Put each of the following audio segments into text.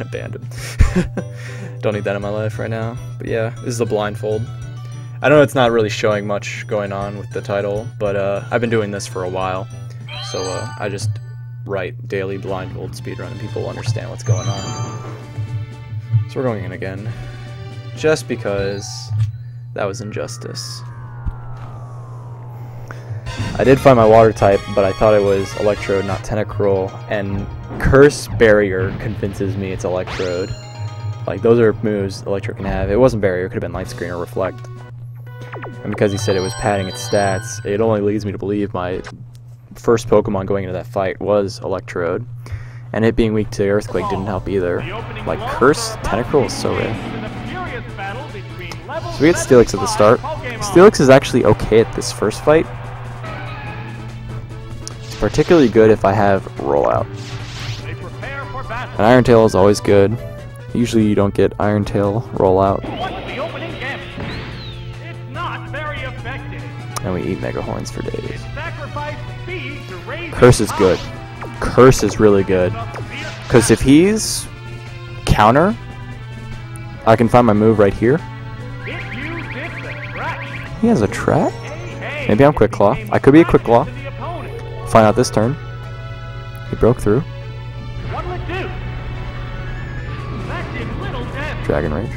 abandoned. Don't need that in my life right now. But yeah, this is a blindfold. I know it's not really showing much going on with the title, but I've been doing this for a while. So I just write daily blindfold speedrun and people will understand what's going on. So we're going in again. Just because that was injustice. I did find my water type, but I thought it was Electrode, not Tentacruel, and Curse Barrier convinces me it's Electrode. Like, those are moves Electrode can have. It wasn't Barrier, it could have been Light Screen or Reflect. And because he said it was padding its stats, it only leads me to believe my first Pokemon going into that fight was Electrode. And it being weak to Earthquake didn't help either. Like, Curse Tentacruel is so rare. So we get Steelix at the start. Steelix is actually okay at this first fight. It's particularly good if I have Rollout. And Iron Tail is always good. Usually you don't get Iron Tail Rollout. And we eat Mega Horns for days. Curse is good. Curse is really good. Because if he's counter, I can find my move right here. He has a track? Maybe I'm Quick Claw. I could be a Quick Claw. Find out this turn. He broke through. Dragon Rage.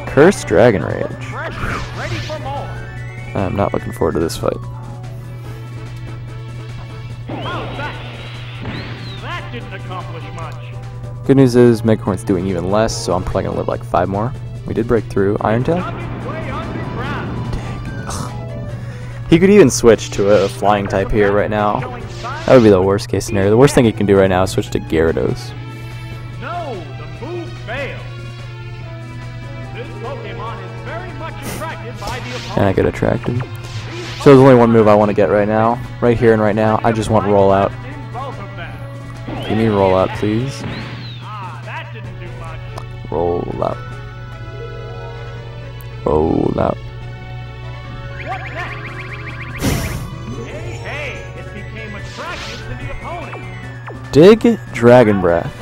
Curse Dragon Rage. I'm not looking forward to this fight. Good news is Mega Horn's doing even less, so I'm probably gonna live like 5 more. We did break through. Iron Tail? He could even switch to a flying type here right now. That would be the worst case scenario. The worst thing he can do right now is switch to Gyarados. And I get attracted. So there's only one move I want to get right now. Right here and right now. I just want Rollout. Give me Rollout, please. Rollout. Rollout. Dig Dragon Breath.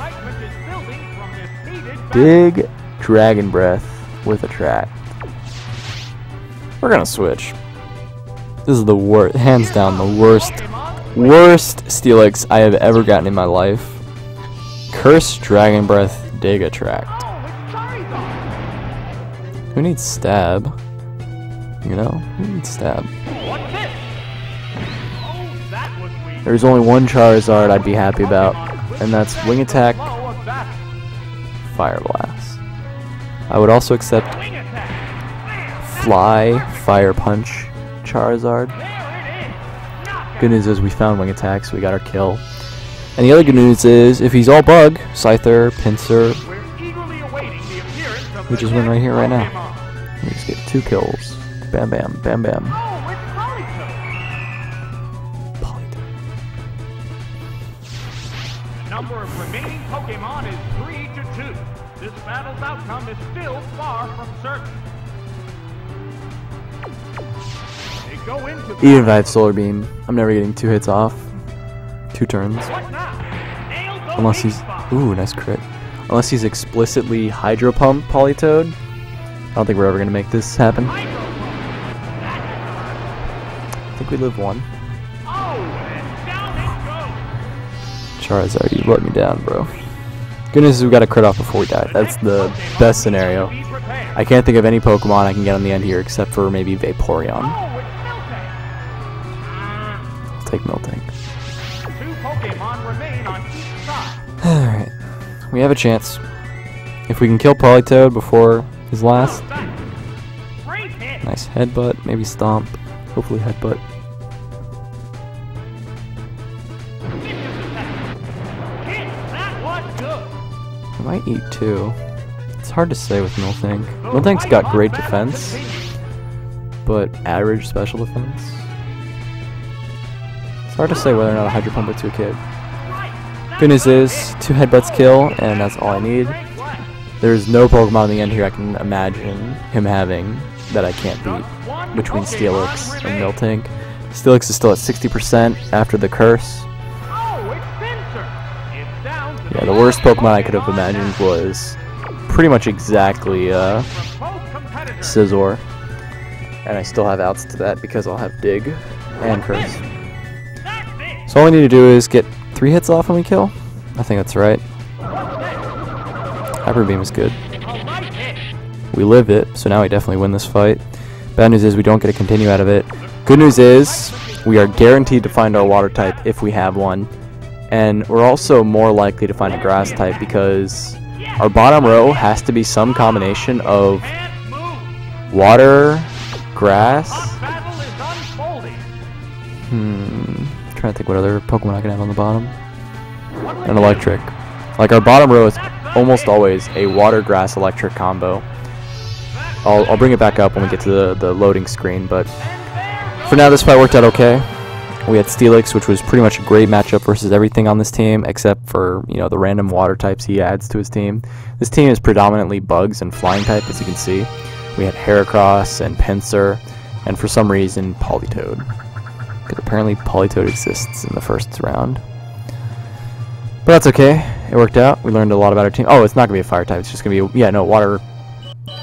Dig Dragon Breath with Attract. We're gonna switch. This is the worst, hands down, the worst Steelix I have ever gotten in my life. Curse Dragon Breath, Dig Attract. Who needs Stab? You know, who needs Stab? There's only one Charizard I'd be happy about, and that's Wing Attack, Fire Blast. I would also accept Fly, Fire Punch, Charizard. Good news is we found Wing Attack, so we got our kill. And the other good news is, if he's all Bug, Scyther, Pinsir, we just win right here, right now. We just get 2 kills. Bam, bam, bam, bam. Number of remaining Pokemon is 3-2. This battle's outcome is still far from certain. They go into Even if I have Solar Beam, I'm never getting 2 hits off. 2 turns. Unless he's... Ooh, nice crit. Unless he's explicitly Hydro Pump Politoed. I don't think we're ever going to make this happen. I think we live 1. Charizard, you let me down, bro. Goodness, we got a crit off before we die. That's the best scenario. I can't think of any Pokemon I can get on the end here except for maybe Vaporeon. I'll take Miltank. Alright. We have a chance. If we can kill Politoed before his last. Nice Headbutt, maybe Stomp. Hopefully Headbutt. I might eat 2. It's hard to say with Miltank. Miltank's got great defense, but average special defense. It's hard to say whether or not a Hydro Pump to a kid. Good news is, 2 Headbutts kill, and that's all I need. There's no Pokemon in the end here I can imagine him having that I can't beat between Steelix and Miltank. Steelix is still at 60% after the curse. Yeah, the worst Pokemon I could have imagined was pretty much exactly Scizor. And I still have outs to that because I'll have Dig and Curse. So all we need to do is get 3 hits off when we kill. I think that's right. Hyper Beam is good. We live it, so now we definitely win this fight. Bad news is we don't get a continue out of it. Good news is we are guaranteed to find our water type if we have one. And we're also more likely to find a grass type because our bottom row has to be some combination of water, grass. Trying to think what other Pokemon I can have on the bottom. And electric. Like our bottom row is almost always a water, grass, electric combo. I'll bring it back up when we get to the loading screen, but for now this fight worked out okay. We had Steelix, which was pretty much a great matchup versus everything on this team, except for, you know, the random water types he adds to his team. This team is predominantly bugs and flying type, as you can see. We had Heracross and Pinsir, and for some reason Politoed. Because apparently Politoed exists in the first round. But that's okay. It worked out. We learned a lot about our team. Oh, it's not going to be a fire type. It's just going to be, yeah, no, water,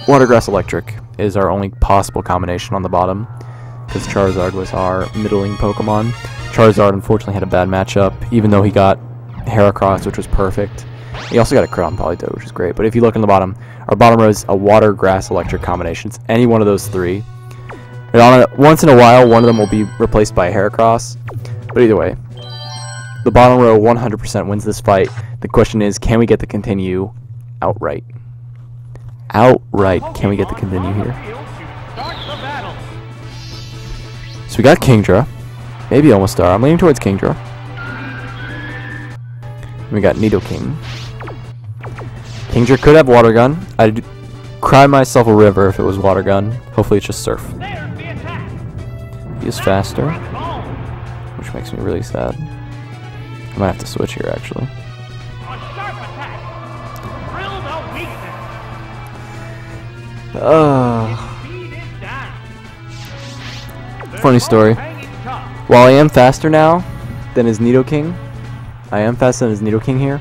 grass, electric is our only possible combination on the bottom. Because Charizard was our middling Pokemon. Charizard unfortunately had a bad matchup, even though he got Heracross, which was perfect. He also got a crit on Politoed, which is great. But if you look on the bottom, our bottom row is a water, grass, electric combination. It's any one of those 3. And once in a while, one of them will be replaced by a Heracross. But either way, the bottom row 100% wins this fight. The question is, can we get the continue outright? Outright, can we get the continue here? So we got Kingdra. Maybe Omastar. I'm leaning towards Kingdra. And we got Nidoking. Kingdra could have Water Gun. I'd cry myself a river if it was Water Gun. Hopefully it's just Surf. He is faster, which makes me really sad. I might have to switch here, actually. Funny story. While I am faster now than his Nidoking, I am faster than his Nidoking here.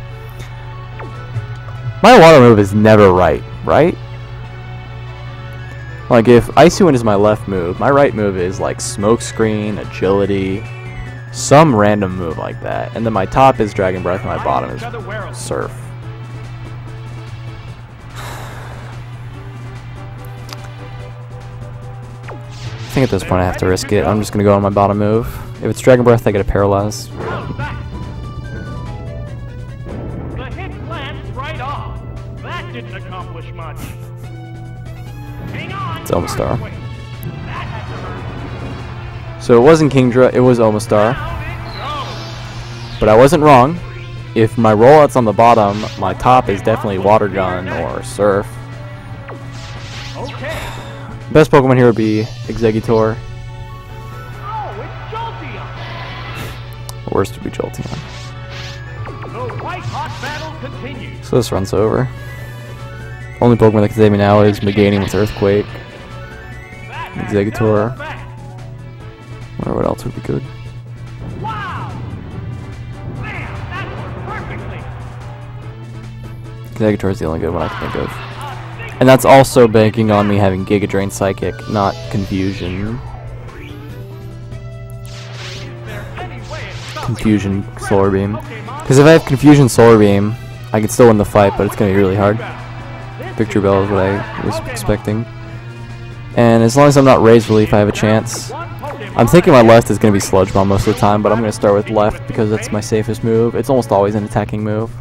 My water move is never right? Like if Icy Wind is my left move, my right move is like Smokescreen, Agility, some random move like that. And then my top is Dragon Breath and my bottom is Surf. I think at this point I have to risk it. I'm just going to go on my bottom move. If it's Dragon Breath, I get a Paralyze. The hit glanced right off. That didn't accomplish much. Hang on. It's Omastar. So it wasn't Kingdra, it was Omastar. But I wasn't wrong. If my rollout's on the bottom, my top is definitely Water Gun or Surf. Okay. Best Pokemon here would be Exeggutor. Oh, it's Jolteon. Worst would be Jolteon. The white-hot battle continues. So this run's over. Only Pokemon that can save me now is Meganium with Earthquake. Exeggutor. Wonder what else would be good. Wow! Man, that worked perfectly. Exeggutor is the only good one I can think of. And that's also banking on me having Giga Drain Psychic, not Confusion. Confusion Solar Beam. Because if I have Confusion Solar Beam, I can still win the fight, but it's going to be really hard. Victory Bell is what I was expecting. And as long as I'm not Razor Leaf, I have a chance. I'm thinking my left is going to be Sludge Bomb most of the time, but I'm going to start with left because that's my safest move. It's almost always an attacking move.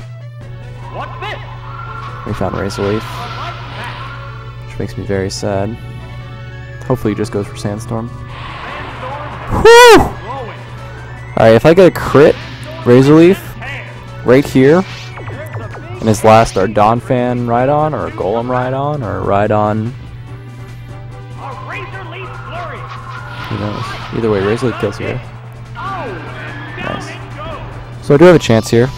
We found Razor Leaf, which makes me very sad. Hopefully he just goes for Sandstorm. Whew! Alright, if I get a crit Razor Leaf right here, and his last are Donphan Rhydon, or Golem Rhydon, or Rhydon. Who knows? Either way, Razor Leaf kills here. Nice. So I do have a chance here.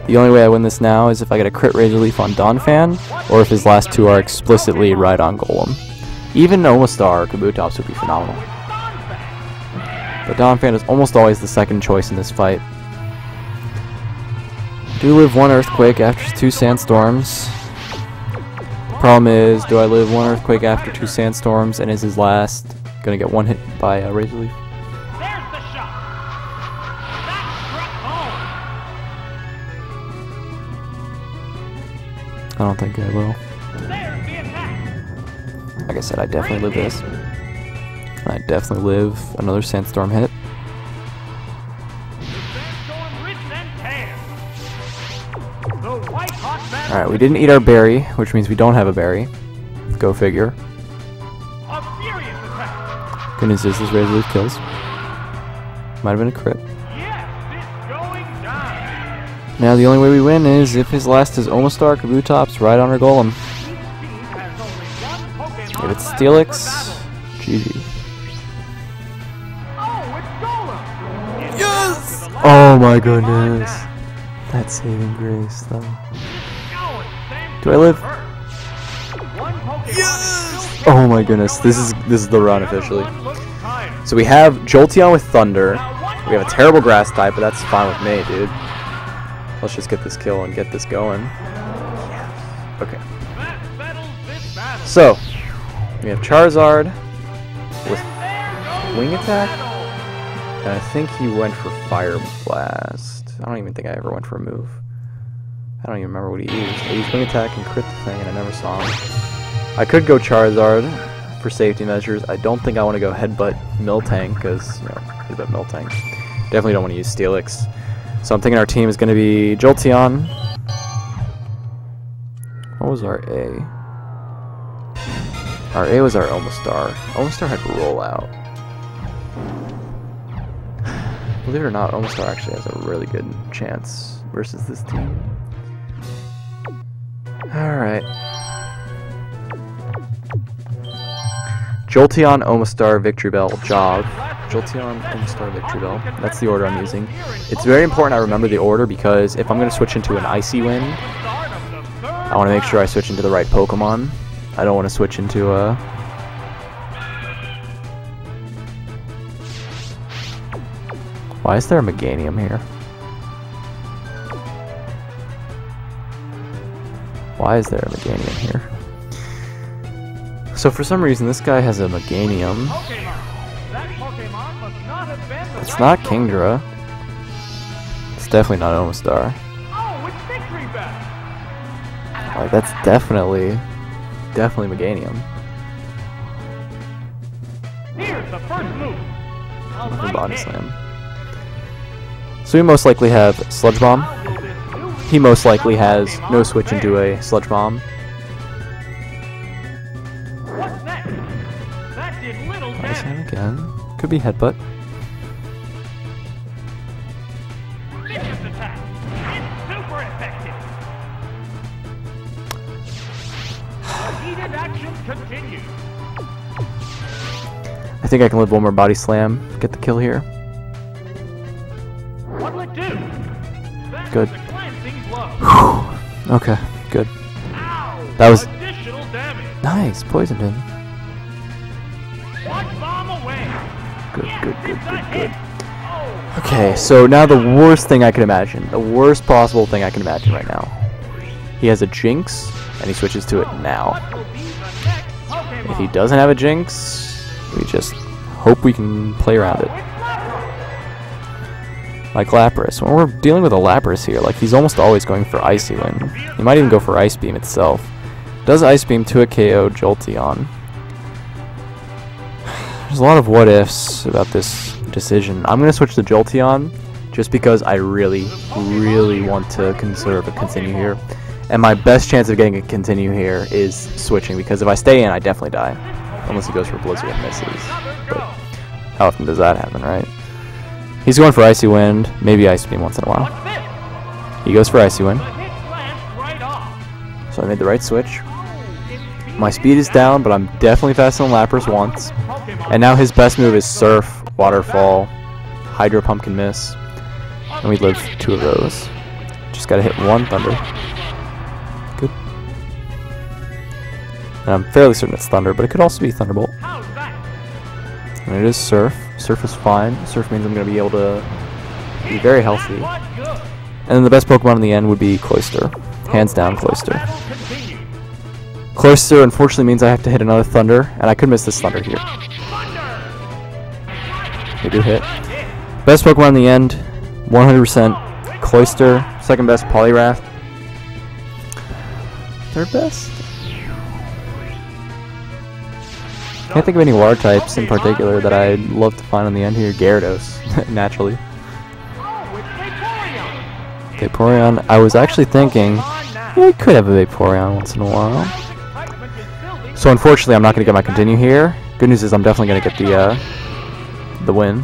The only way I win this now is if I get a crit Razor Leaf on Donphan, or if his last 2 are explicitly Rhydon Golem. Even Omastar or Kabutops would be phenomenal. But Donphan is almost always the second choice in this fight. Do live one earthquake after 2 sandstorms. Problem is, do I live one earthquake after 2 sandstorms, and is his last gonna get one hit by a razor leaf? There's the shot. That struck home. I don't think I will. There's the attack. Like I said, I definitely live this. I definitely live another sandstorm hit. Sandstorm rips and tears. The white hot battle. Alright, we didn't eat our berry, which means we don't have a berry. Go figure. A furious attack. Good news is this razor leaf kills. Might have been a crit. Yes, it's going down. Now the only way we win is if his last is Omastar, Kabutops, right on our golem. Each team has only one Pokemon If it's left Steelix, for battle. GG. Oh, it's Golem. It's Yes! down to the last Oh my Pokemon goodness. now. That's saving grace though. Oh, it's Sandstorm Do I live? first. One Pokemon is still Oh my goodness, this is the run officially. Everyone looks tired. So we have Jolteon with Thunder. Now one We have a terrible grass type, but that's fine with me, dude. Let's just get this kill and get this going. Okay. That settles this battle. So we have Charizard with There goes Wing the Attack, battle. and I think he went for Fire Blast. I don't even think I ever went for a move. I don't even remember what he used. He used Wing Attack and crit the thing, and I never saw him. I could go Charizard for safety measures. I don't think I want to go Headbutt Miltank, because, you know, Headbutt Miltank. Definitely don't want to use Steelix. So I'm thinking our team is going to be Jolteon. What was our A? Our A was our Omastar. Omastar had Rollout. Believe it or not, Omastar actually has a really good chance versus this team. Alright. Jolteon, Omastar, Victory Bell, Jog. Jolteon, Omastar, Victory Bell. That's the order I'm using. It's very important I remember the order because if I'm going to switch into an Icy Wind, I want to make sure I switch into the right Pokemon. I don't want to switch into a... Why is there a Meganium here? Why is there a Meganium here? So for some reason this guy has a Meganium. It's not Kingdra. It's definitely not Omastar. Oh, it's Victory Bell. Like that's definitely Meganium. Here's the first move. A Nothing light Body hit. Slam. So we most likely have Sludge Bomb. How will this new He most likely has Pokemon no switch into fare? a Sludge Bomb. What's next? That did little Body damage. Slam again. Could be Headbutt. Vicious attack. It's super effective. The heated action continues. I think I can live one more Body Slam. Get the kill here. What'll it do? That's Good. the glancing blow. Okay, good. Ow! That was- Additional damage. Nice, poisoned him. Watch bomb away. Good, Yes, good, good, it's a good, hit. good. Oh, Okay, so now the worst thing I can imagine. The worst possible thing I can imagine right now. He has a Jinx, and he switches to it now. what will be the next Pokemon? If he doesn't have a Jinx, we just hope we can play around it. It's Lapras. Like Lapras. When we're dealing with a Lapras here, like he's almost always going for Icy Wind. He might even go for Ice Beam itself. Does Ice Beam to a KO Jolteon. There's a lot of what ifs about this decision. I'm going to switch to Jolteon just because I really want to continue here. And my best chance of getting a continue here is switching because if I stay in, I definitely die. Unless he goes for Blizzard and misses. But how often does that happen, right? He's going for Icy Wind, maybe Ice Beam once in a while. What's this? He goes for Icy Wind, The hit glanced right off. so I made the right switch. It's My speed is down, but I'm definitely faster than Lapras once. And now his best move is Surf, Waterfall, Hydro Pump can miss. And we live 2 of those. Just gotta hit 1 Thunder. Good. And I'm fairly certain it's Thunder, but it could also be Thunderbolt. How's that? And it is Surf. Surf is fine. Surf means I'm gonna be able to be very healthy. What good? And then the best Pokemon in the end would be Cloyster. Hands down, Cloyster. Cloyster unfortunately means I have to hit another Thunder, and I could miss this Thunder here. They do hit. Best Pokemon in the end, 100% Cloyster. Second best, Poliwrath. Third best? Can't think of any water types in particular that I'd love to find on the end here. Gyarados, naturally. Vaporeon, I was actually thinking, yeah, I could have a Vaporeon once in a while. So unfortunately, I'm not going to get my continue here. Good news is I'm definitely going to get the win.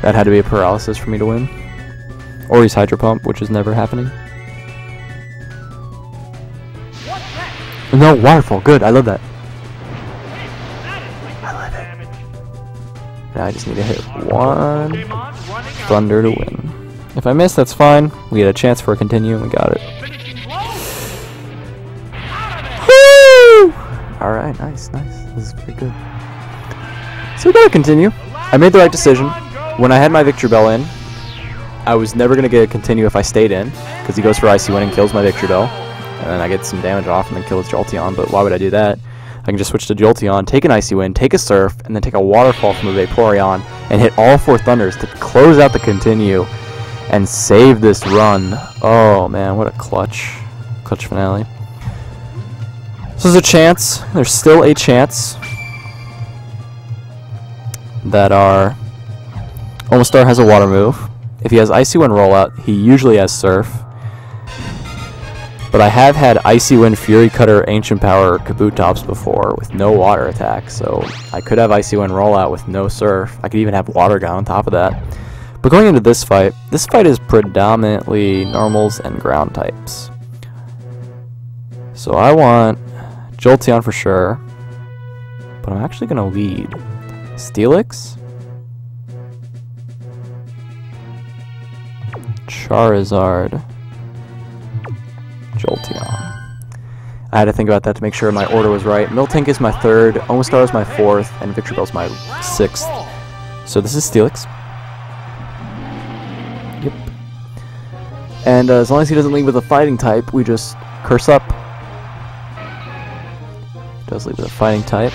That had to be a paralysis for me to win. Or he's Hydro Pump, which is never happening. No, Waterfall, good, I love that. I love it. Now I just need to hit one Thunder to win. If I miss, that's fine. We had a chance for a continue and we got it. Woo! Alright, nice, nice. This is pretty good. So we got to continue. I made the right decision. When I had my Victory Bell in, I was never going to get a continue if I stayed in, because he goes for Icy Wind and kills my Victory Bell. And then I get some damage off and then kill his Jolteon, but why would I do that? I can just switch to Jolteon, take an Icy Wind, take a Surf, and then take a Waterfall from a Vaporeon, and hit all 4 Thunders to close out the continue and save this run. Oh man, what a clutch finale. So there's a chance, there's still a chance that our Omastar has a water move. If he has Icy Wind rollout, he usually has Surf. But I have had Icy Wind, Fury Cutter, Ancient Power, or Kabutops before with no water attack, so I could have Icy Wind rollout with no Surf. I could even have Water Gun on top of that. But going into this fight is predominantly normals and ground types. So I want Jolteon for sure, but I'm actually going to lead Steelix, Charizard, Jolteon. I had to think about that to make sure my order was right. Miltank is my 3rd, Omastar is my 4th, and Victory Bell is my 6th. So this is Steelix. Yep. And as long as he doesn't lead with a fighting type, we just curse up. He does lead with a fighting type.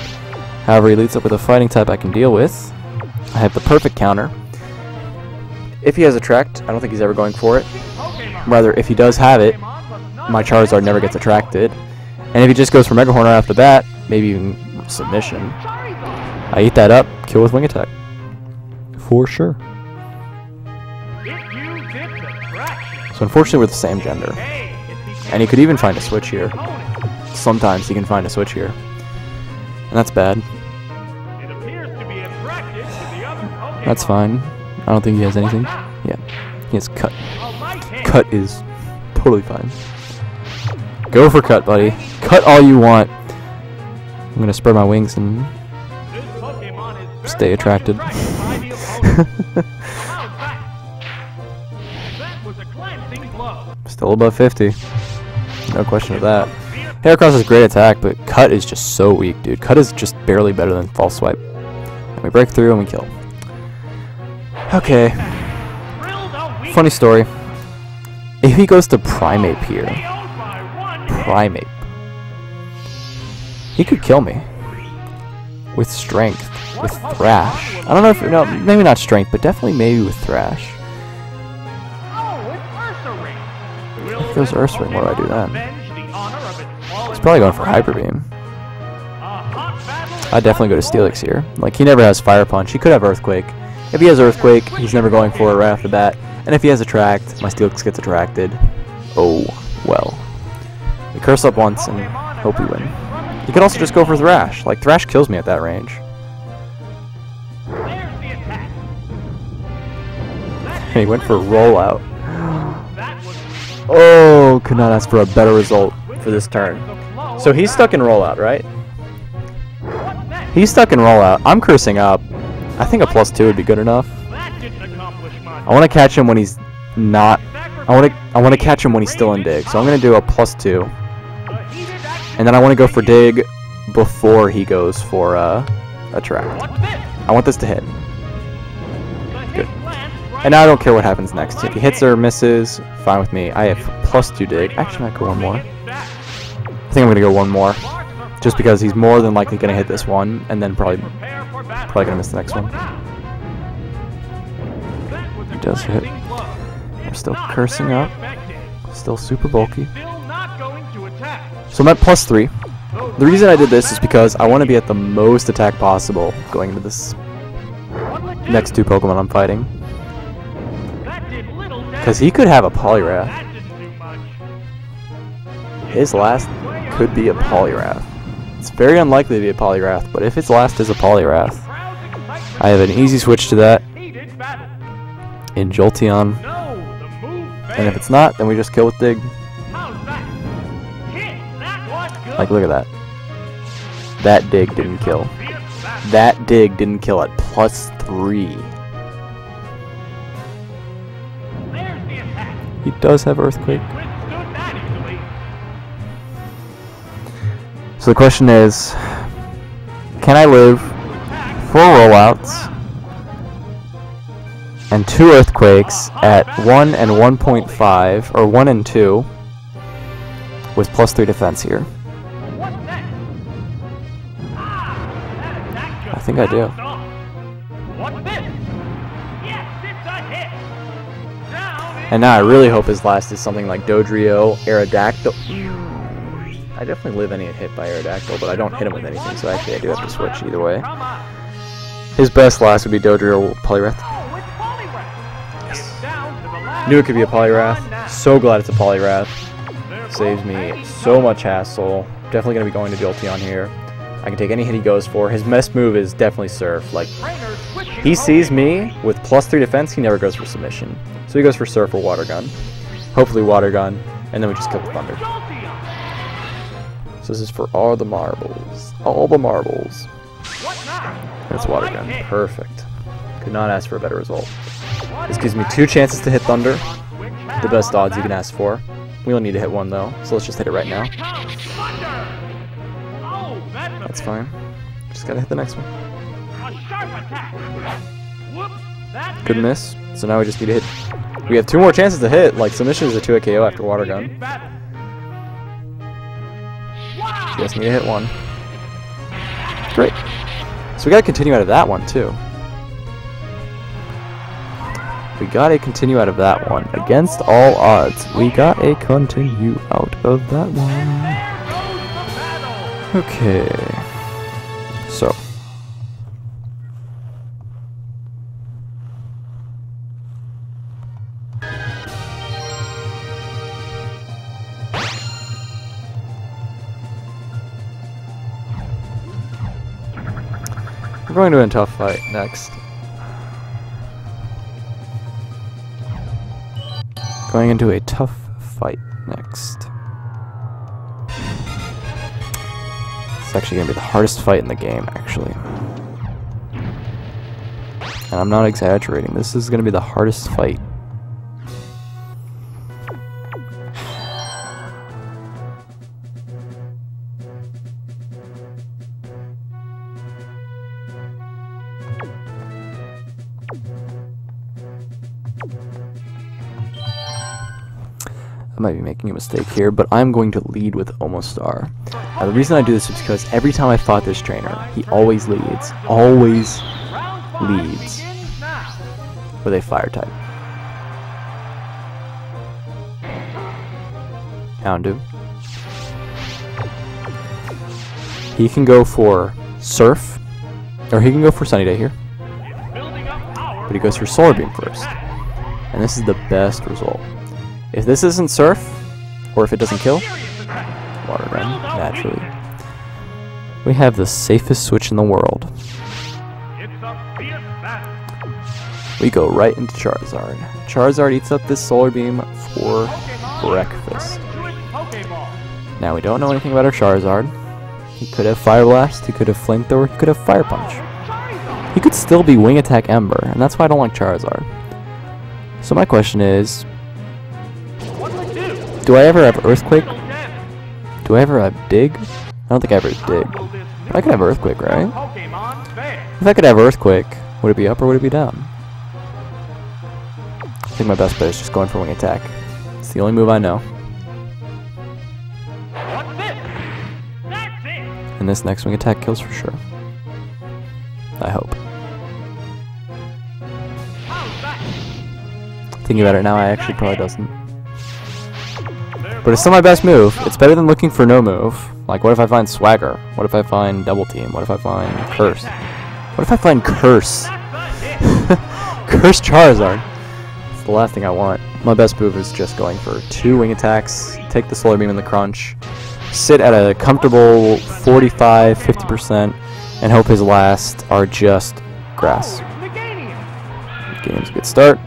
However, he leads up with a fighting type I can deal with. I have the perfect counter. If he has Attract, I don't think he's ever going for it. Rather, if he does have it, my Charizard never gets attracted. And if he just goes for Mega Horn right after that, maybe even Submission, I eat that up, kill with Wing Attack. For sure. So unfortunately we're the same gender. And he could even find a switch here. Sometimes he can find a switch here. And that's bad. That's fine. I don't think he has anything. Yeah, he has Cut. Cut is totally fine. Go for Cut, buddy. Cut all you want. I'm gonna spread my wings and stay attracted. Still above 50. No question of that. Heracross is great attack, but Cut is just so weak, dude. Cut is just barely better than False Swipe. And we break through and we kill. Okay. Funny story. If he goes to Primeape here, Primeape, he could kill me with Strength, with Thrash. I don't know if, no, maybe not Strength, but definitely maybe with Thrash. If it goes Ursaring, what do I do then? He's probably going for Hyper Beam. I'd definitely go to Steelix here. Like, he never has Fire Punch. He could have Earthquake. If he has Earthquake, he's never going for it right off the bat. And if he has Attract, my Steelix gets attracted. Oh, well. We curse up once and hope we win. You could also just go for Thrash. Like, Thrash kills me at that range. And he went for Rollout. Oh, could not ask for a better result for this turn. So he's stuck in Rollout, right? He's stuck in Rollout. I'm cursing up. I think a +2 would be good enough. I want to catch him when he's not. I want to catch him when he's still in Dig. So I'm going to do a +2. And then I want to go for Dig before he goes for Attract. I want this to hit. Good. And now I don't care what happens next. If he hits or misses, fine with me. I have +2 dig. Actually, I might go one more. I think I'm going to go one more. Just because he's more than likely going to hit this one, and then probably going to miss the next one. He does hit. We're still cursing up. Still super bulky. So I'm at +3. The reason I did this is because I want to be at the most attack possible going into this next 2 Pokemon I'm fighting. Because he could have a Poliwrath. His last could be a Poliwrath. It's very unlikely to be a Poliwrath, but if its last is a Poliwrath, I have an easy switch to that in Jolteon. And if it's not, then we just kill with Dig. Like, look at that. That Dig didn't kill. That Dig didn't kill at +3. He does have Earthquake. So the question is, can I live 4 rollouts and 2 Earthquakes at 1 and 1.5, or 1 and 2, with +3 defense here? I think I do. And now I really hope his last is something like Dodrio, Aerodactyl. I definitely live any hit by Aerodactyl, but I don't hit him with anything, so actually I do have to switch either way. His best last would be Dodrio or Poliwrath. Yes. Knew it could be a Poliwrath. So glad it's a Poliwrath. Saves me so much hassle. Definitely going to be going to Jolteon here. I can take any hit he goes for. His best move is definitely Surf. Like, he sees me with +3 defense, he never goes for Submission. So he goes for Surf or Water Gun. Hopefully Water Gun, and then we just kill the Thunder. So this is for all the marbles. All the marbles. That's Water Gun. Perfect. Could not ask for a better result. This gives me 2 chances to hit Thunder. The best odds you can ask for. We only need to hit 1 though, so let's just hit it right now. That's fine. Just gotta hit the next one. Good miss. So now we just need to hit. We have 2 more chances to hit. Like, Submission is a 2-hit KO after Water Gun. Just need to hit 1. Great. So we gotta continue out of that one too. We gotta continue out of that one. Against all odds, we gotta continue out of that one. Okay. So. We're going to a tough fight next. Going into a tough fight next. It's actually going to be the hardest fight in the game, actually. And I'm not exaggerating. This is going to be the hardest fight. I might be making a mistake here, but I'm going to lead with Omostar. Now, the reason I do this is because every time I fought this trainer, he always leads with a fire type. Houndoom. He can go for Surf, or he can go for Sunny Day here, but he goes for Solar Beam first, and this is the best result. If this isn't Surf, or if it doesn't kill, Water Gun, naturally. We have the safest switch in the world. We go right into Charizard. Charizard eats up this Solar Beam for breakfast. Now we don't know anything about our Charizard. He could have Fire Blast, he could have Flamethrower, he could have Fire Punch. He could still be Wing Attack Ember, and that's why I don't like Charizard. So my question is, do I ever have Earthquake? Do I ever have Dig? I don't think I ever have Dig. But I could have Earthquake, right? If I could have Earthquake, would it be up or would it be down? I think my best bet is just going for wing attack. It's the only move I know. What's this? That's it. And this next wing attack kills for sure. I hope. How's that? Thinking about it now, I actually probably doesn't. But it's still my best move. It's better than looking for no move. Like, what if I find Swagger? What if I find Double Team? What if I find Curse? What if I find Curse? Curse Charizard. It's the last thing I want. My best move is just going for 2 wing attacks, take the Solar Beam in the crunch, sit at a comfortable 45-50%, and hope his last are just grass. Game's a good start.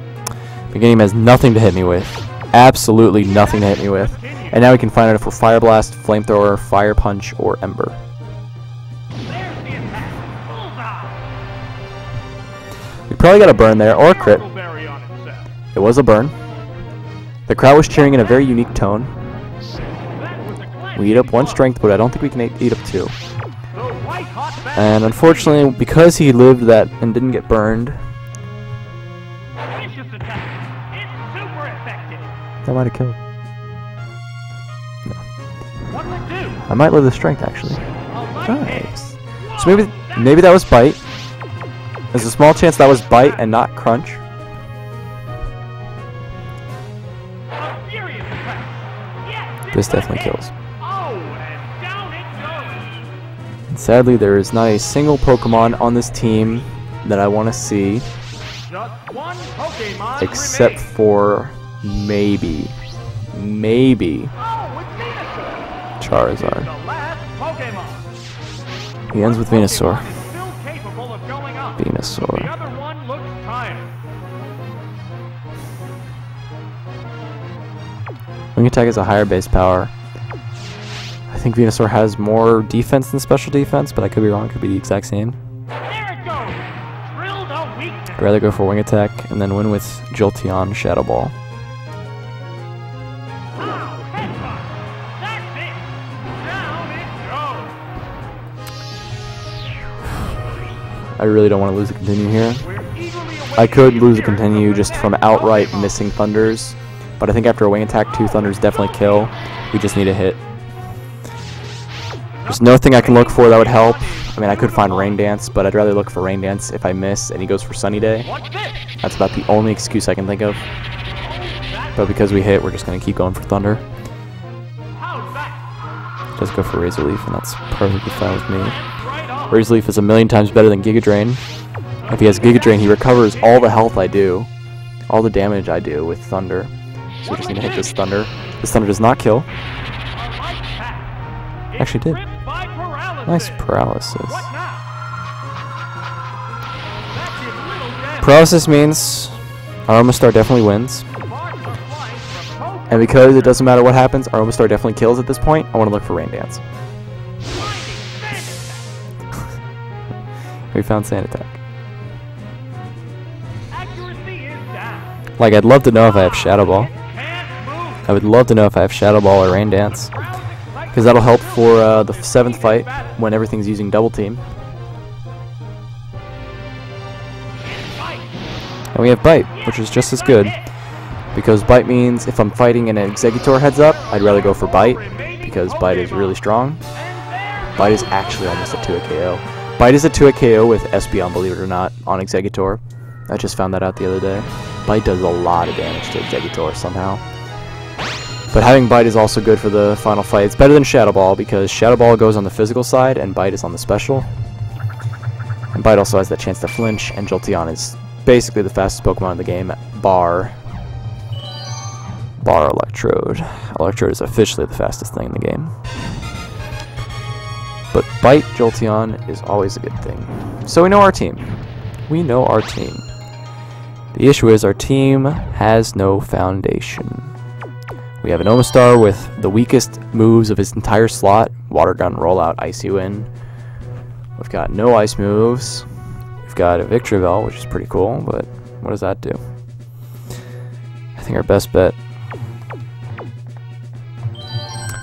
Meganium has nothing to hit me with. Absolutely nothing to hit me with. And now we can find out if we're Fire Blast, Flamethrower, Fire Punch, or Ember. We probably got a burn there, or a crit. It was a burn. The crowd was cheering in a very unique tone. We eat up 1 strength, but I don't think we can eat up 2. And unfortunately, because he lived that and didn't get burned, that might have killed. No. I might live the strength, actually. Nice. So maybe that was bite. There's a small chance that was bite and not crunch. This definitely kills. And sadly, there is not a single Pokemon on this team that I want to see, except for maybe Charizard. He ends with Venusaur. Venusaur. Wing attack is a higher base power. I think Venusaur has more defense than special defense, but I could be wrong. It could be the exact same. I'd rather go for wing attack and then win with Jolteon Shadow Ball. I really don't want to lose a continue here. I could lose a continue just from outright missing thunders, but I think after a wing attack, 2 thunders definitely kill. We just need a hit. There's nothing I can look for that would help. I mean, I could find Rain Dance, but I'd rather look for Rain Dance if I miss and he goes for Sunny Day. That's about the only excuse I can think of. But because we hit, we're just going to keep going for Thunder. Just go for Razor Leaf, and that's perfectly fine with me. Razor Leaf is a million times better than Giga Drain. If he has Giga Drain, he recovers all the health I do, all the damage I do with Thunder. So we just need to hit this Thunder. This Thunder does not kill. Actually did. Nice paralysis. Paralysis means Aromastar definitely wins. And because it doesn't matter what happens, Aromastar definitely kills at this point, I want to look for Rain Dance. We found Sand Attack. Like, I'd love to know if I have Shadow Ball. I would love to know if I have Shadow Ball or Rain Dance, because that'll help for the 7th fight when everything's using Double Team. And we have Bite, which is just as good, because Bite means if I'm fighting an Exeggutor heads up, I'd rather go for Bite, because Bite is really strong. Bite is actually almost a 2-hit KO. Bite is a 2-hit KO with Espeon, believe it or not, on Exeggutor. I just found that out the other day. Bite does a lot of damage to Exeggutor somehow. But having Bite is also good for the final fight. It's better than Shadow Ball, because Shadow Ball goes on the physical side and Bite is on the special. And Bite also has that chance to flinch, and Jolteon is basically the fastest Pokemon in the game, bar Electrode. Electrode is officially the fastest thing in the game. But Bite Jolteon is always a good thing. So we know our team. We know our team. The issue is our team has no foundation. We have an Omastar with the weakest moves of his entire slot. Water Gun, Rollout, Icy Wind. We've got no ice moves. We've got a Victreebel, which is pretty cool, but what does that do? I think our best bet...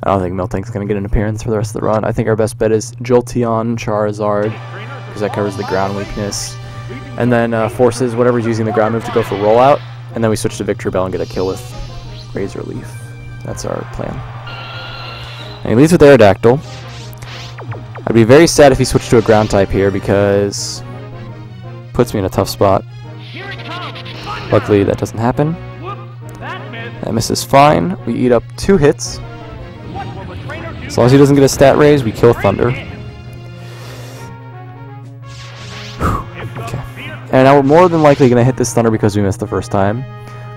I don't think Miltank's going to get an appearance for the rest of the run. I think our best bet is Jolteon Charizard, because that covers the ground weakness. And then forces whatever's using the ground move to go for Rollout. and then we switch to Victory Bell and get a kill with Razor Leaf. That's our plan. And he leads with Aerodactyl. I'd be very sad if he switched to a ground type here because puts me in a tough spot. Luckily that doesn't happen. That misses fine. We eat up 2 hits. As long as he doesn't get a stat raise, we kill Thunder. Okay. And now we're more than likely going to hit this Thunder because we missed the first time.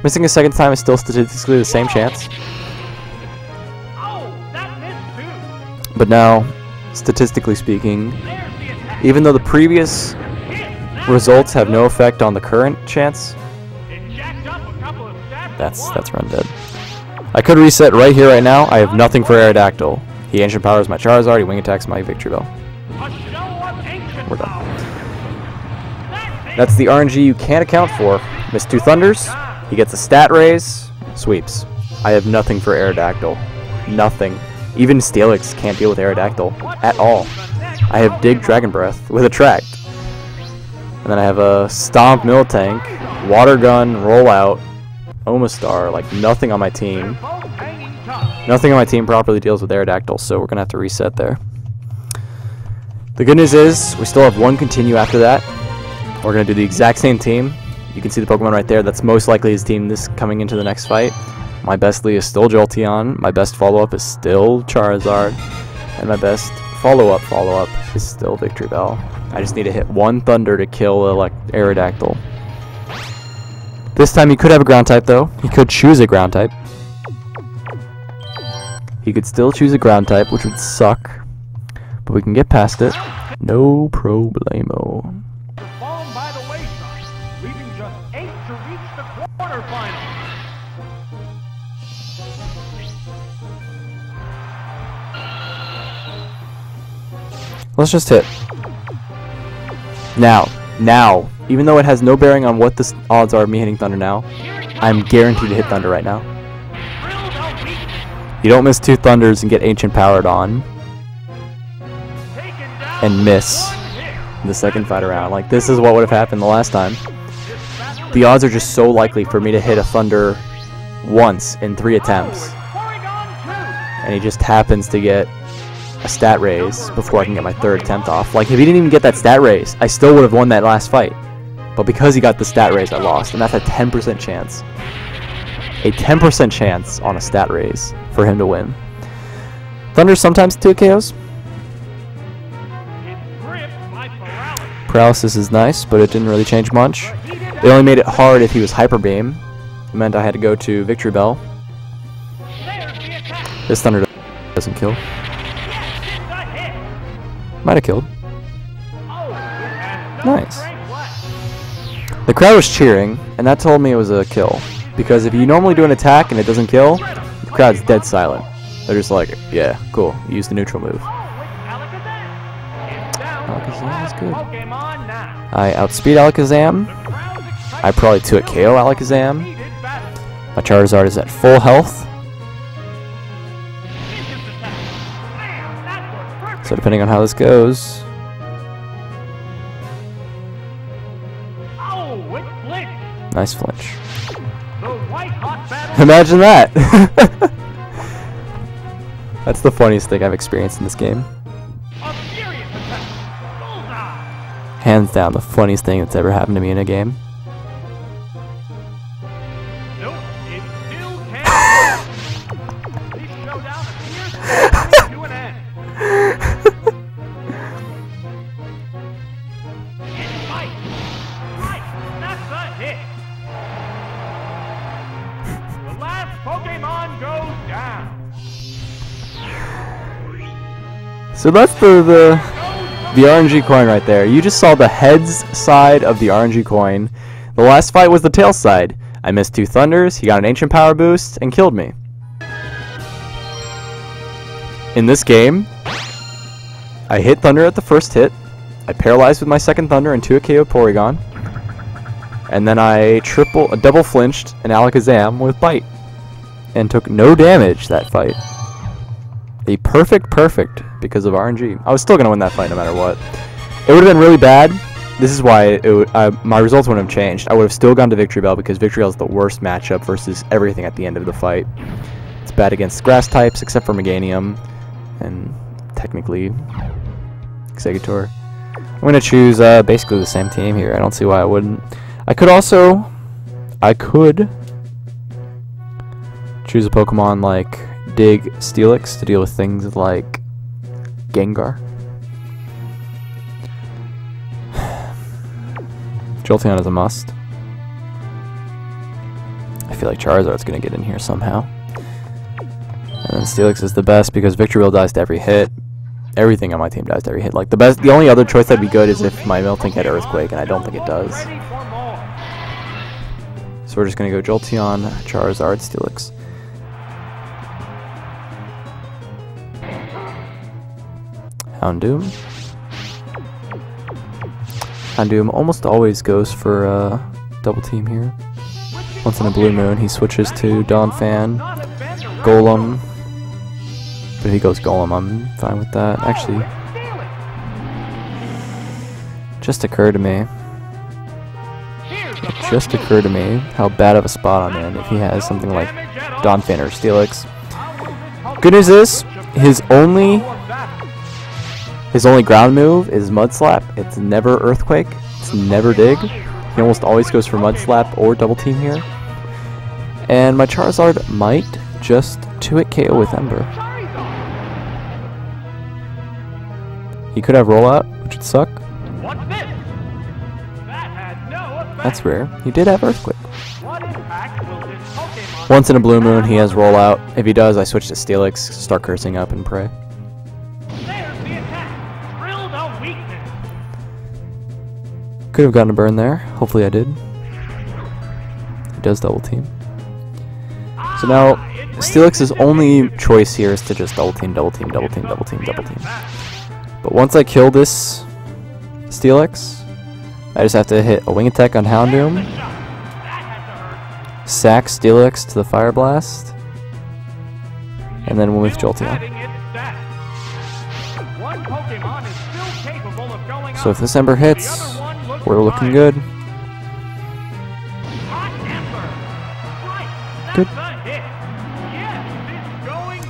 Missing a second time is still statistically the same chance. But now, statistically speaking, even though the previous results have no effect on the current chance, that's run dead. I could reset right here, right now. I have nothing for Aerodactyl. He Ancient Powers my Charizard, he Wing Attacks my Victory Bell. We're done. That's the RNG you can't account for. Missed 2 Thunders, he gets a stat raise, sweeps. I have nothing for Aerodactyl. Nothing. Even Steelix can't deal with Aerodactyl at all. I have Dig Dragon Breath with Attract. And then I have a Stomp Miltank, Water Gun, Rollout, Omastar, like nothing on my team. Nothing on my team properly deals with Aerodactyl, so we're going to have to reset there. The good news is, we still have 1 continue after that. We're going to do the exact same team. You can see the Pokemon right there. That's most likely his team this coming into the next fight. My best lead is still Jolteon. My best follow-up is still Charizard. And my best follow-up is still Victory Bell. I just need to hit 1 Thunder to kill Aerodactyl. This time he could have a ground type though. He could choose a ground type. He could still choose a ground type, which would suck. But we can get past it. No problemo. Fallen by the wayside, leaving just 8 to reach the quarterfinals. Let's just hit. Now. Even though it has no bearing on what the odds are of me hitting Thunder now, I'm guaranteed to hit Thunder right now. You don't miss 2 Thunders and get Ancient Powered on and miss the second fight around. Like, this is what would have happened the last time. The odds are just so likely for me to hit a Thunder once in 3 attempts. And he just happens to get a stat raise before I can get my 3rd attempt off. Like, if he didn't even get that stat raise, I still would have won that last fight. But because he got the stat raise, I lost. And that's a 10% chance. A 10% chance on a stat raise for him to win. Thunder sometimes 2 KOs. Paralysis is nice, but it didn't really change much. It only made it hard if he was Hyper Beam. It meant I had to go to Victory Bell. This Thunder doesn't kill. Might have killed. Nice. The crowd was cheering, and that told me it was a kill. Because if you normally do an attack and it doesn't kill, the crowd's dead silent. They're just like, yeah, cool, use the neutral move. Alakazam is good. I outspeed Alakazam. I probably 2-hit KO Alakazam. My Charizard is at full health. So depending on how this goes... Nice flinch. Imagine that! That's the funniest thing I've experienced in this game. Hands down, the funniest thing that's ever happened to me in a game. So that's the RNG coin right there. You just saw the heads side of the RNG coin. The last fight was the tail side. I missed 2 Thunders, he got an Ancient Power boost, and killed me. In this game, I hit Thunder at the first hit. I paralyzed with my second Thunder and 2-hit KO Porygon. And then I double flinched an Alakazam with Bite. And took no damage that fight. A perfect because of RNG. I was still going to win that fight no matter what. It would have been really bad this is why my results wouldn't have changed. I would have still gone to Victory Bell because Victory Bell is the worst matchup versus everything at the end of the fight. It's bad against grass types except for Meganium and technically Exeggutor. I'm going to choose basically the same team here. I don't see why I wouldn't. I could choose a Pokemon like Dig Steelix to deal with things like Gengar. Jolteon is a must. I feel like Charizard's going to get in here somehow. And then Steelix is the best because Victory Bell dies to every hit. Everything on my team dies to every hit. Like the only other choice that'd be good is if my Miltank had Earthquake, and I don't think it does. So we're just going to go Jolteon, Charizard, Steelix. Houndoom. Houndoom almost always goes for double team here. Once in a blue moon, he switches to Donphan, Golem. But if he goes Golem, I'm fine with that. Actually, just occurred to me how bad of a spot I'm in if he has something like Donphan or Steelix. Good news is his only ground move is Mud Slap. It's never Earthquake. It's never Dig. He almost always goes for Mud Slap or Double Team here. And my Charizard might just 2-hit KO with Ember. He could have Rollout, which would suck. That's rare. He did have Earthquake. Once in a blue moon, he has Rollout. If he does, I switch to Steelix, start cursing up, and pray. Could have gotten a burn there. Hopefully I did. He does double team. So now, Steelix's only choice here is to just double team, double team, double team, double team, double team. But once I kill this Steelix, I just have to hit a Wing Attack on Houndoom, sack Steelix to the Fire Blast, and then win with Jolteon. So if this Ember hits, we're looking good. Good.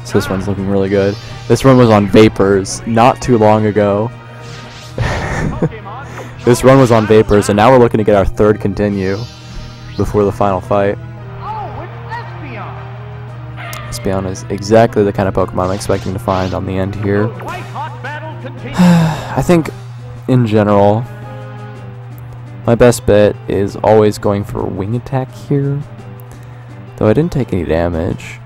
So this one's looking really good. This run was on Vapors not too long ago. This run was on Vapors, and now we're looking to get our third continue before the final fight. Espeon is exactly the kind of Pokemon I'm expecting to find on the end here. I think, in general, my best bet is always going for Wing Attack here. Though I didn't take any damage.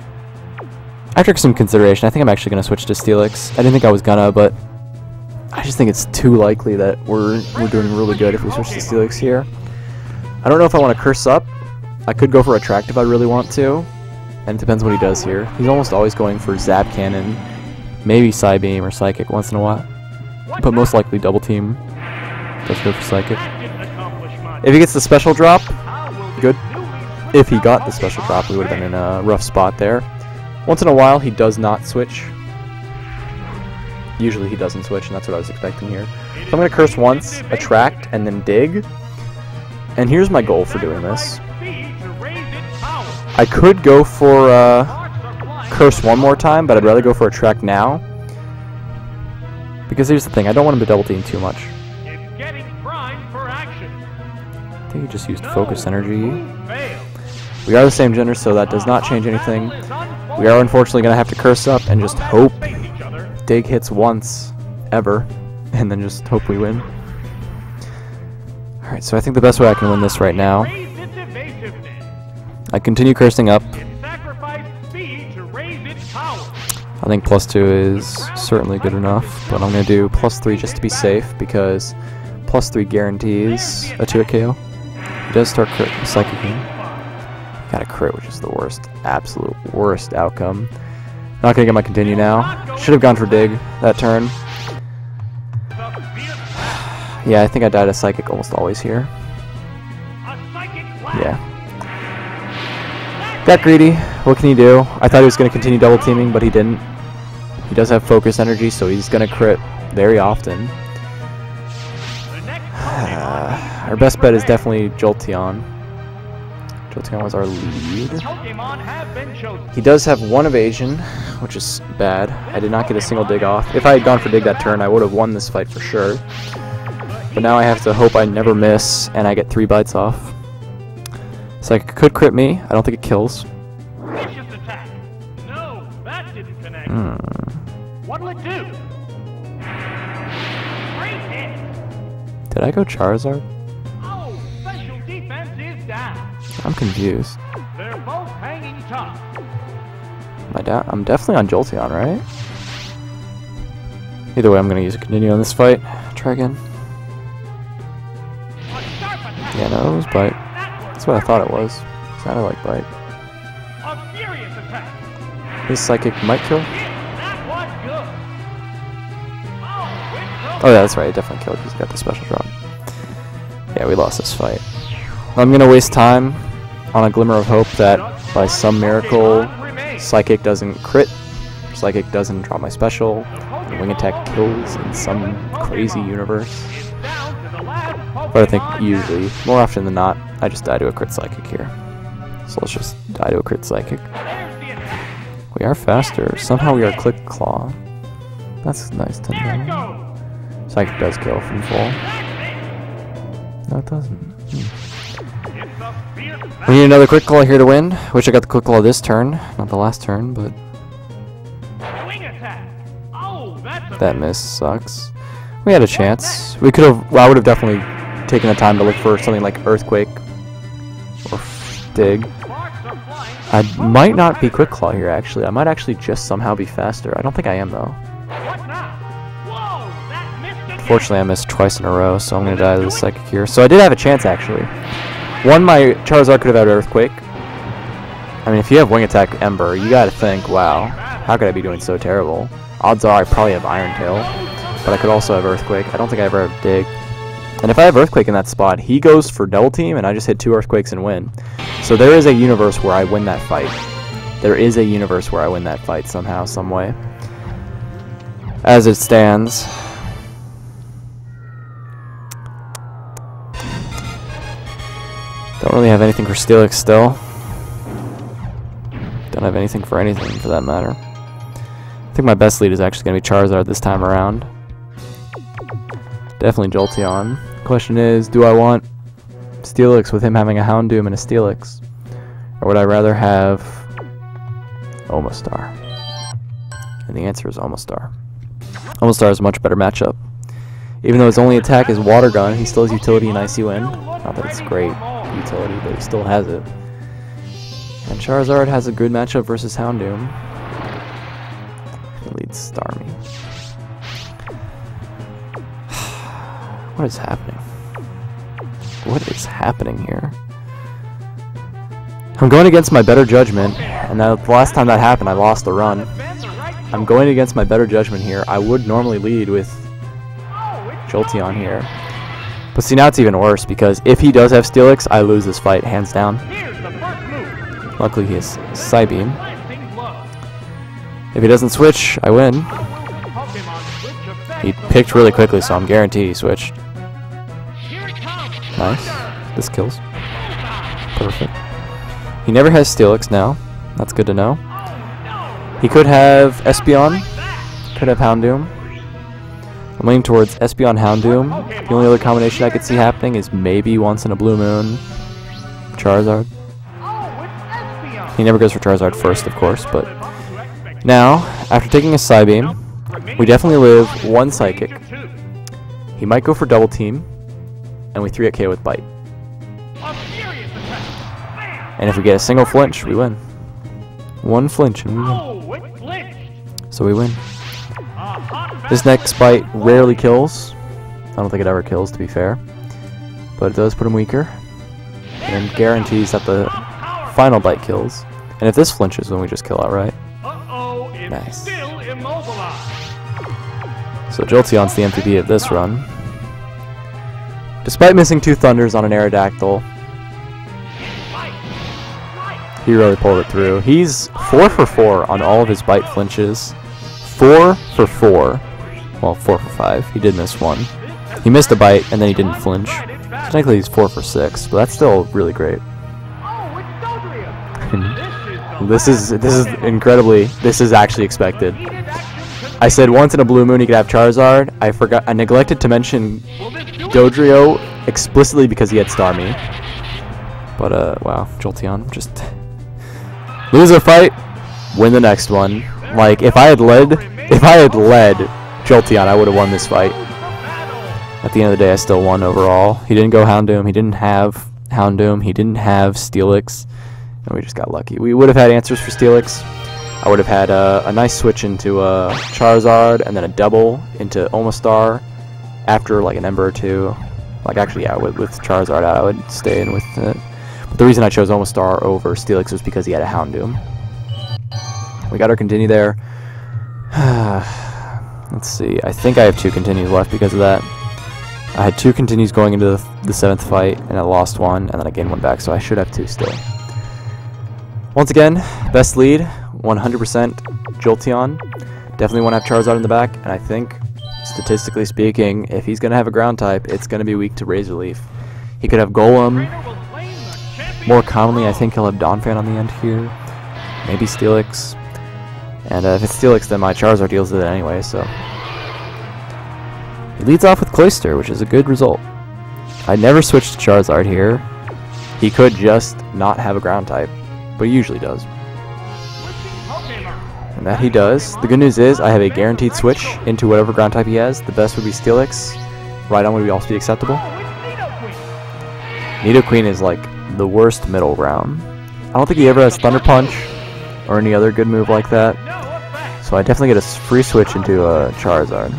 After some consideration, I think I'm actually going to switch to Steelix. I didn't think I was gonna, but I just think it's too likely that we're doing really good if we switch to Steelix here. I don't know if I want to curse up. I could go for Attract if I really want to. And it depends what he does here. He's almost always going for Zap Cannon, maybe Psybeam or Psychic once in a while. But most likely Double Team. Let's go for Psychic. If he gets the special drop, good. If he got the special drop, we would have been in a rough spot there. Once in a while, he does not switch. Usually he doesn't switch, and that's what I was expecting here. So I'm going to curse once, Attract, and then Dig. And here's my goal for doing this. I could go for curse one more time, but I'd rather go for Attract now. Because here's the thing, I don't want him to double team too much. I think he just used Focus Energy. We are the same gender, so that does not change anything. We are unfortunately going to have to curse up and just hope Dig hits once, ever, and then just hope we win. Alright, so I think the best way I can win this right now, I continue cursing up. I think +2 is certainly good enough, but I'm going to do +3 just to be safe, because +3 guarantees a 2-hit KO. He does start Psychicking. Got a crit, which is the worst, absolute worst outcome. Not going to get my continue now. Should have gone for Dig that turn. Yeah, I think I died a Psychic almost always here. Yeah. Got greedy. What can he do? I thought he was going to continue double teaming, but he didn't. He does have Focus Energy, so he's going to crit very often. Our best bet is definitely Jolteon. Jolteon was our lead. Pokemon have been chosen. He does have 1 evasion, which is bad. I did not get a single dig off. If I had gone for dig that turn, I would have won this fight for sure. But now I have to hope I never miss, and I get 3 bites off. Psychic could crit me. I don't think it kills. Vicious attack. No, that didn't connect. What'll it do? Great hit. Did I go Charizard? Oh, special defense is down. I'm confused. They're both hanging tough. I'm definitely on Jolteon, right? Either way, I'm going to use a continue on this fight. Try again. A sharp attack. Yeah, no, it was bite. That's what I thought it was. Sounded like bite. A furious attack. This psychic might kill. That was good. Oh, Oh yeah, that's right. It definitely killed because he got the special drop. Yeah, we lost this fight. I'm going to waste time on a glimmer of hope that by some miracle Psychic doesn't crit, Psychic doesn't drop my special, and Wing Attack kills in some crazy universe. But I think usually, more often than not, I just die to a crit Psychic here. So let's just die to a crit Psychic. We are faster. Somehow we are Click Claw. That's nice to know. Psychic does kill from full. No, it doesn't. We need another Quick Claw here to win. Wish I got the Quick Claw this turn, not the last turn, but that miss sucks. We had a chance. We could have. Well, I would have definitely taken the time to look for something like Earthquake or Dig. I might not be Quick Claw here. Actually, I might actually just somehow be faster. I don't think I am though. Fortunately, I missed twice in a row, so I'm gonna die to the Psychic here. So I did have a chance actually. One, my Charizard could have had Earthquake. I mean, if you have Wing Attack Ember, you gotta think, wow, how could I be doing so terrible? Odds are I probably have Iron Tail, but I could also have Earthquake. I don't think I ever have Dig. And if I have Earthquake in that spot, he goes for Double Team, and I just hit 2 Earthquakes and win. So there is a universe where I win that fight. There is a universe where I win that fight somehow, some way. As it stands, don't really have anything for Steelix still. Don't have anything for anything, for that matter. I think my best lead is actually going to be Charizard this time around. Definitely Jolteon. Question is, do I want Steelix with him having a Houndoom and a Steelix? Or would I rather have Omastar? And the answer is Omastar. Omastar is a much better matchup. Even though his only attack is Water Gun, he still has utility in Icy Wind. Not that it's great utility, but he still has it. And Charizard has a good matchup versus Houndoom. He leads Starmie. What is happening? What is happening here? I'm going against my better judgment, and the last time that happened, I lost the run. I'm going against my better judgment here. I would normally lead with Jolteon here. But see, now it's even worse, because if he does have Steelix, I lose this fight, hands down. Luckily, he has Psybeam. If he doesn't switch, I win. He picked really quickly, so I'm guaranteed he switched. Nice. This kills. Perfect. He never has Steelix now. That's good to know. He could have Espeon. Could have Houndoom. I'm leaning towards Espeon Houndoom. The only other combination I could see happening is maybe once in a blue moon Charizard. He never goes for Charizard first, of course, but now, after taking a Psybeam, we definitely live 1 Psychic. He might go for Double Team, and we 3-hit KO with Bite. And if we get a single flinch, we win. 1 flinch and we win. So we win. This next Bite rarely kills. I don't think it ever kills, to be fair. But it does put him weaker. And guarantees that the final Bite kills. And if this flinches, then we just kill outright. Nice. So Jolteon's the MVP of this run. Despite missing 2 Thunders on an Aerodactyl, he really pulled it through. He's 4 for 4 on all of his Bite flinches. 4 for 4. Well, 4 for 5. He did miss 1. He missed a Bite, and then he didn't flinch. Technically he's 4 for 6, but that's still really great. Oh, it's Dodrio. This is incredibly. This is actually expected. I said once in a blue moon he could have Charizard. I neglected to mention Dodrio explicitly because he had Starmie. But wow, Jolteon just lose a fight, win the next one. Like if I had led Jolteon, I would have won this fight. At the end of the day, I still won overall. He didn't go Houndoom. He didn't have Houndoom. He didn't have Steelix. And we just got lucky. We would have had answers for Steelix. I would have had a nice switch into Charizard and then a double into Omastar after like an Ember or two. Like actually, yeah, with Charizard out, I would stay in with it. But the reason I chose Omastar over Steelix was because he had a Houndoom. We got our continue there. Let's see. I think I have 2 continues left because of that. I had 2 continues going into the 7th fight, and I lost one, and then I gained one back, so I should have 2 still. Once again, best lead, 100% Jolteon. Definitely want to have Charizard in the back, and I think, statistically speaking, if he's going to have a ground type, it's going to be weak to Razor Leaf. He could have Golem. More commonly, I think he'll have Donphan on the end here. Maybe Steelix. And if it's Steelix, then my Charizard deals with it anyway, so... He leads off with Cloyster, which is a good result. I never switched to Charizard here. He could just not have a ground type, but he usually does. And that he does. The good news is I have a guaranteed switch into whatever ground type he has. The best would be Steelix. Rhydon would also be acceptable. Nidoqueen is like the worst middle ground. I don't think he ever has Thunder Punch or any other good move like that. So I definitely get a free switch into Charizard.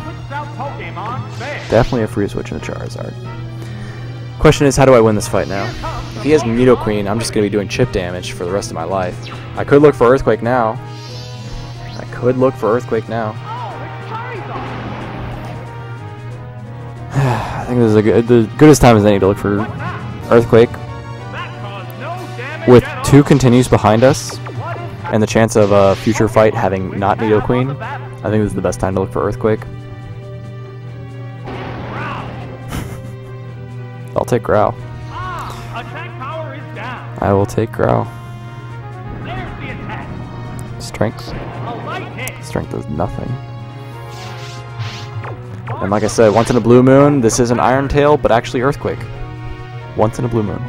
Definitely a free switch into Charizard. Question is, how do I win this fight now? If he has Nidoqueen, I'm just going to be doing chip damage for the rest of my life. I could look for Earthquake now. I think this is the goodest time as any to look for Earthquake. With 2 continues behind us, and the chance of a future fight having not Nidoqueen, I think this is the best time to look for Earthquake. I'll take Growl. I will take Growl. Strength. Strength does nothing. And like I said, once in a blue moon, this is an Iron Tail, but actually Earthquake. Once in a blue moon.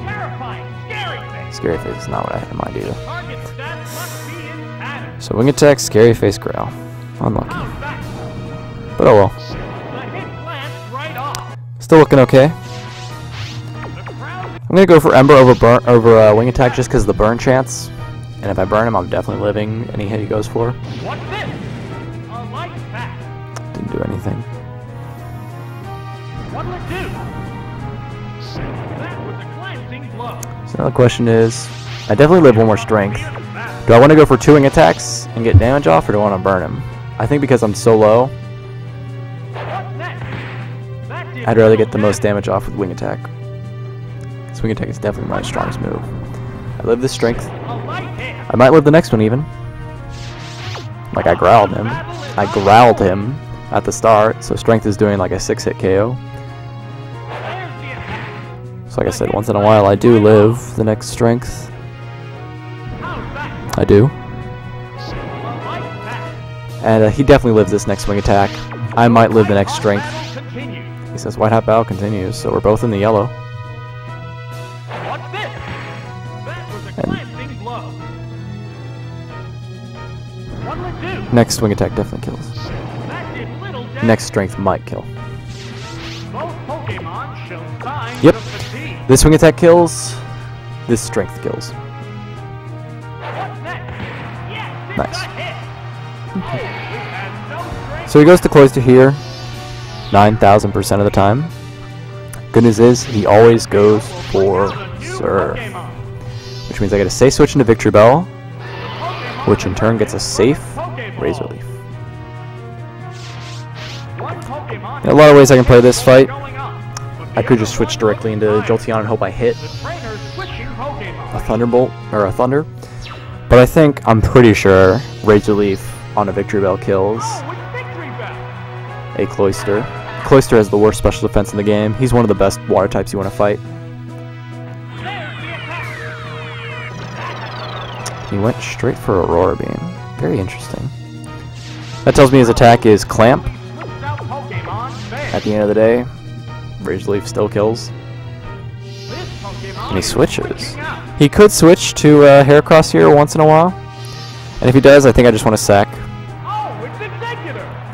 Scary Face is not what I had in mind either. So Wing Attack, Scary Face, Growl. Unlucky. But oh well. Still looking okay. I'm gonna go for Ember over Wing Attack just because of the burn chance. And if I burn him, I'm definitely living any hit he goes for. Didn't do anything. So now the question is, I definitely live 1 more strength. Do I want to go for 2 Wing Attacks and get damage off, or do I want to burn him? I think because I'm so low, I'd rather get the most damage off with Wing Attack. Wing Attack is definitely my strongest move. I live this strength. I might live the next one even. Like I growled him. I growled him at the start, so strength is doing like a 6-hit KO. So like I said, once in a while I do live the next strength. I do. And he definitely lives this next Wing Attack. I might live the next strength. He says White Hot Battle continues, so we're both in the yellow. Next Wing Attack definitely kills. Next Strength might kill. Yep. This Wing Attack kills. This Strength kills. Nice. So he goes to Cloyster here 9,000% of the time. Good news is he always goes for Surf, which means I get a safe switch into Victory Bell, which in turn gets a safe Razor Leaf. There are a lot of ways I can play this fight. I could just switch directly into Jolteon and hope I hit a Thunderbolt or a Thunder, but I think I'm pretty sure Razor Leaf on a Victory Bell kills a Cloyster. Cloyster has the worst special defense in the game. He's one of the best water types you want to fight. He went straight for Aurora Beam. Very interesting. That tells me his attack is Clamp. At the end of the day, Razor Leaf still kills. And he switches. He could switch to Heracross here once in a while. And if he does, I think I just want to sack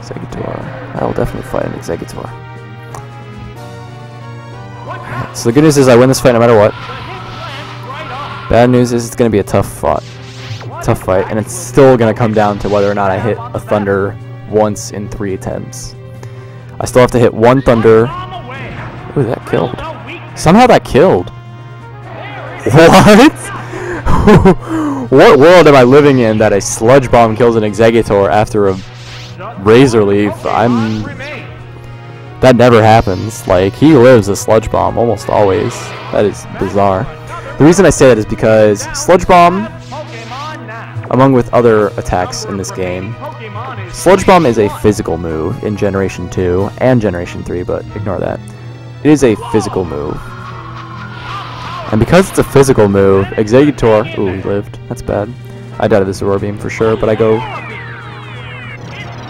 Exeggutor. I will definitely fight an Exeggutor. Right, so the good news is I win this fight no matter what. Bad news is it's going to be a tough fight, and it's still going to come down to whether or not I hit a Thunder once in 3 attempts. I still have to hit 1 Thunder. Ooh, that killed. Somehow that killed. What? What world am I living in that a Sludge Bomb kills an Exeggutor after a Razor Leaf? That never happens. Like, he lives a Sludge Bomb almost always. That is bizarre. The reason I say that is because Sludge Bomb, along with other attacks in this game, Sludge Bomb is a physical move in Generation 2 and Generation 3, but ignore that. It is a physical move. And because it's a physical move, Exeggutor... Ooh, he lived. That's bad. I died of this Aurora Beam for sure, but I go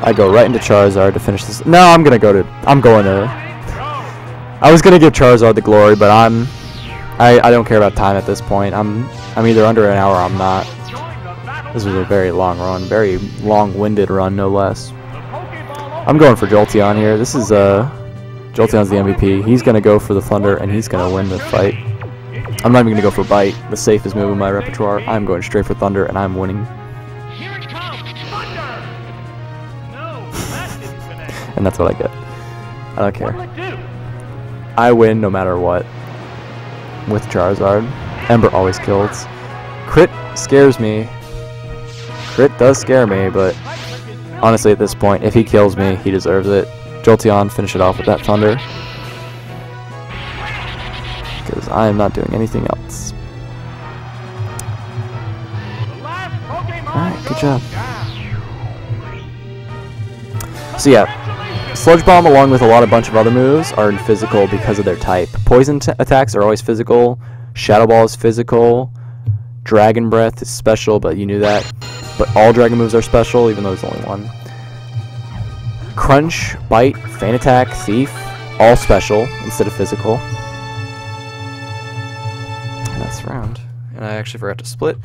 right into Charizard to finish this. No, I'm going to... I was going to give Charizard the glory, but I don't care about time at this point. I'm either under an hour or I'm not. This was a very long run, very long-winded run, no less. I'm going for Jolteon here. This is Jolteon's the MVP. He's gonna go for the Thunder and he's gonna win the fight. I'm not even gonna go for Bite, the safest move in my repertoire. I'm going straight for Thunder and I'm winning. And that's what I get. I don't care. I win no matter what. With Charizard. Ember always kills. Crit scares me. Crit does scare me, but honestly at this point, if he kills me, he deserves it. Jolteon, finish it off with that Thunder. Because I am not doing anything else. Alright, good job. So yeah, Sludge Bomb along with a bunch of other moves are in physical because of their type. Poison attacks are always physical. Shadow Ball is physical. Dragon Breath is special, but you knew that. But all Dragon moves are special, even though there's only one. Crunch, Bite, Feint Attack, Thief, all special instead of physical. And that's the round. And I actually forgot to split.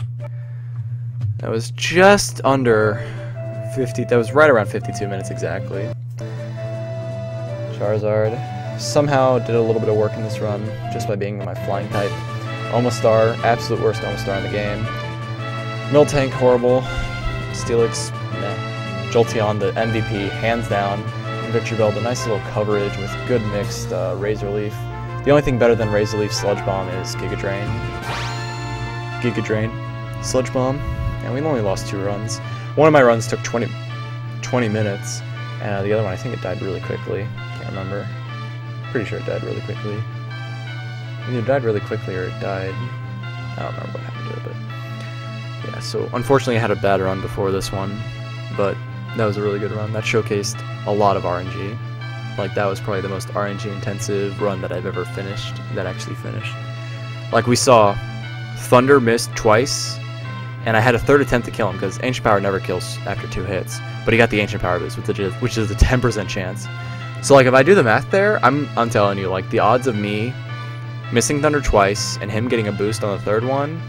That was just under 50. That was right around 52 minutes exactly. Charizard somehow did a little bit of work in this run just by being my flying type. Omastar, absolute worst Omastar in the game. Miltank, horrible. Steelix, meh. Jolteon, the MVP, hands down. And Victreebel, the nice little coverage with good mixed Razor Leaf. The only thing better than Razor Leaf Sludge Bomb is Giga Drain. Sludge Bomb. And we only lost 2 runs. One of my runs took 20 minutes. And the other one, I think it died really quickly. Can't remember. Pretty sure it died really quickly. Either died really quickly or it died... I don't remember what happened to it, but... Yeah, so unfortunately I had a bad run before this one, but that was a really good run. That showcased a lot of RNG. Like, that was probably the most RNG intensive run that I've ever finished, that actually finished. Like, we saw Thunder missed twice, and I had a 3rd attempt to kill him, because Ancient Power never kills after 2 hits, but he got the Ancient Power boost, which is a 10% chance. So, like, if I do the math there, I'm telling you, like, the odds of me missing Thunder twice and him getting a boost on the 3rd one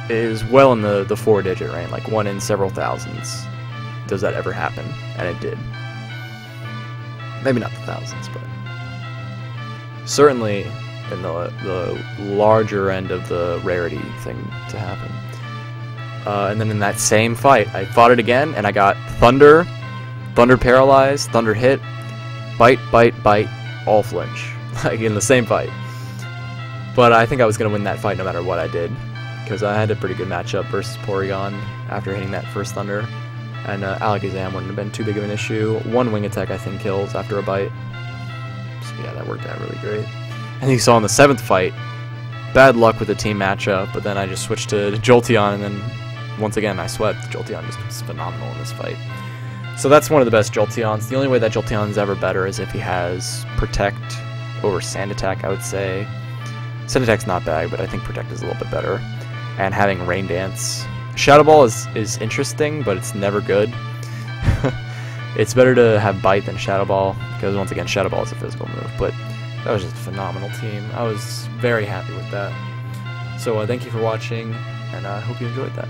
is well in the 4-digit range, like 1 in several thousands. Does that ever happen? And it did. Maybe not the thousands, but certainly in the larger end of the rarity thing to happen. And then in that same fight, I fought it again, and I got Thunder, Thunder Paralyzed, Thunder Hit, Bite, all flinch, like in the same fight. But I think I was going to win that fight no matter what I did, because I had a pretty good matchup versus Porygon after hitting that first Thunder. And Alakazam wouldn't have been too big of an issue. 1 Wing Attack, I think, kills after a Bite. So yeah, that worked out really great. And you saw in the 7th fight, bad luck with the team matchup, but then I just switched to Jolteon, and then once again I swept. Jolteon just was phenomenal in this fight. So that's one of the best Jolteons. The only way that Jolteon's ever better is if he has Protect over Sand Attack, I would say. Sand Attack's not bad, but I think Protect is a little bit better. And having Rain Dance. Shadow Ball is interesting, but it's never good. It's better to have Bite than Shadow Ball, because once again, Shadow Ball is a physical move. But that was just a phenomenal team. I was very happy with that. So thank you for watching, and I hope you enjoyed that.